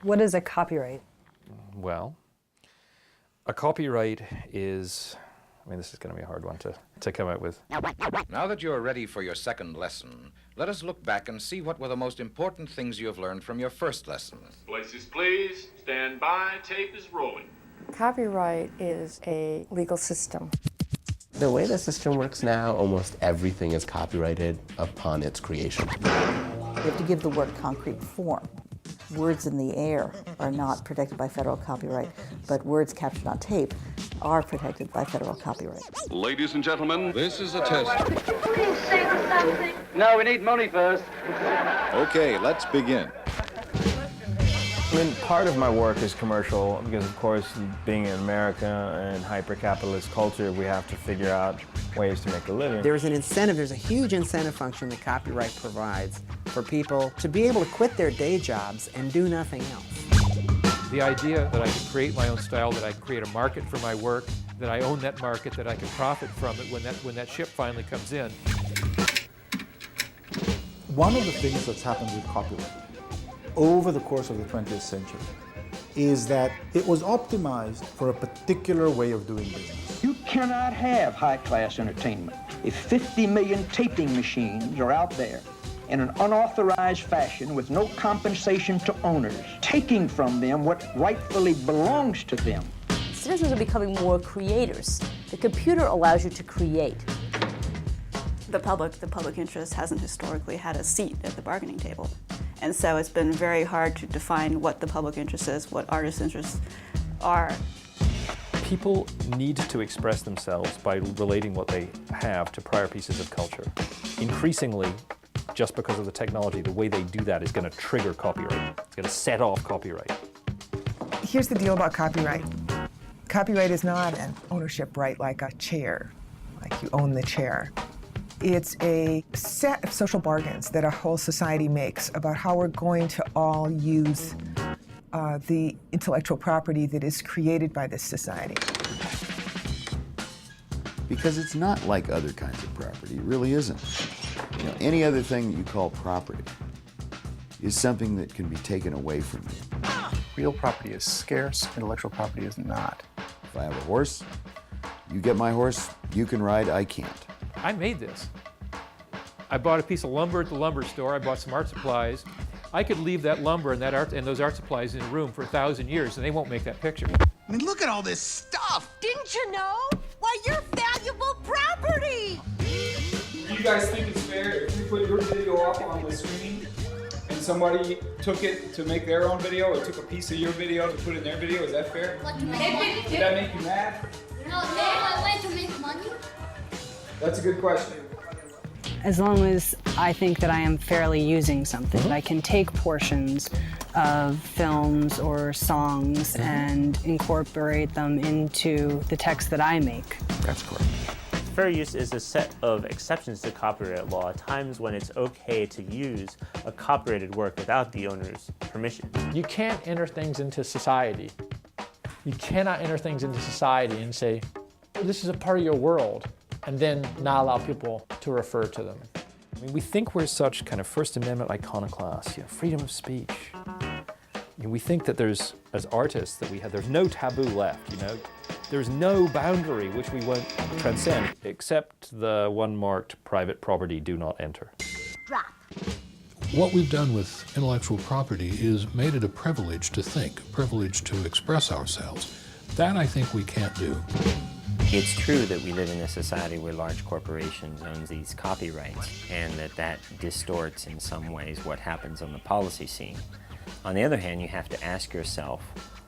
What is a copyright? Well, a copyright is, this is going to be a hard one to come out with. Now that you're ready for your second lesson, let us look back and see what were the most important things you have learned from your first lesson. Places, please. Stand by. Tape is rolling. Copyright is a legal system. The way the system works now, almost everything is copyrighted upon its creation. You have to give the word concrete form. Words in the air are not protected by federal copyright, but words captured on tape are protected by federal copyright. Ladies and gentlemen, this is a test. Could you please sing something? No, we need money first. Okay, let's begin. Part of my work is commercial because, of course, being in America and hyper-capitalist culture, we have to figure out ways to make a living. There's an incentive, there's a huge incentive function that copyright provides for people to be able to quit their day jobs and do nothing else. The idea that I could create my own style, that I could create a market for my work, that I own that market, that I can profit from it when that ship finally comes in. One of the things that's happened with copyright over the course of the 20th century is that it was optimized for a particular way of doing business. You cannot have high-class entertainment if 50 million taping machines are out there in an unauthorized fashion with no compensation to owners, taking from them what rightfully belongs to them. Citizens are becoming more creators. The computer allows you to create. The public interest hasn't historically had a seat at the bargaining table. And so it's been very hard to define what the public interest is, what artists' interests are. People need to express themselves by relating what they have to prior pieces of culture. Increasingly, just because of the technology, the way they do that is going to trigger copyright. It's going to set off copyright. Here's the deal about copyright. Copyright is not an ownership right like a chair, like you own the chair. It's a set of social bargains that a whole society makes about how we're going to all use the intellectual property that is created by this society. Because it's not like other kinds of property. It really isn't. Any other thing that you call property is something that can be taken away from you. Real property is scarce, intellectual property is not. If I have a horse, you get my horse, you can ride, I can't. I made this. I bought a piece of lumber at the lumber store. I bought some art supplies. I could leave that lumber and those art supplies in a room for 1,000 years, and they won't make that picture. Look at all this stuff! Didn't you know? Why, you're valuable property! Do you guys think it's fair if we put your video up on the screen and somebody took it to make their own video or took a piece of your video to put in their video? Is that fair? Did that make you mad? No, I went to make money. That's a good question. As long as I think that I am fairly using something, that I can take portions of films or songs and incorporate them into the text that I make. That's correct. Fair use is a set of exceptions to copyright law, times when it's okay to use a copyrighted work without the owner's permission. You can't enter things into society. You cannot enter things into society and say, this is a part of your world, and then not allow people to refer to them. We think we're such kind of First Amendment iconoclasts, freedom of speech. We think that there's, as artists, that there's no taboo left, There's no boundary which we won't transcend, except the one marked private property, do not enter. Drop. What we've done with intellectual property is made it a privilege to think, a privilege to express ourselves. That I think we can't do. It's true that we live in a society where large corporations own these copyrights and that distorts in some ways what happens on the policy scene. On the other hand, you have to ask yourself,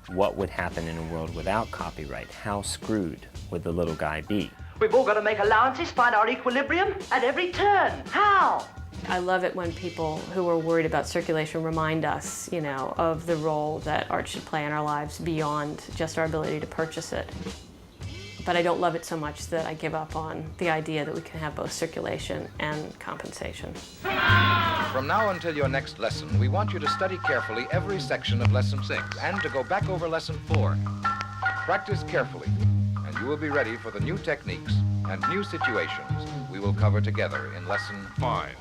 what would happen in a world without copyright? How screwed would the little guy be? We've all got to make allowances, find our equilibrium at every turn. How? I love it when people who are worried about circulation remind us, of the role that art should play in our lives beyond just our ability to purchase it. But I don't love it so much that I give up on the idea that we can have both circulation and compensation. From now until your next lesson, we want you to study carefully every section of Lesson 6 and to go back over Lesson 4. Practice carefully, and you will be ready for the new techniques and new situations we will cover together in Lesson 5.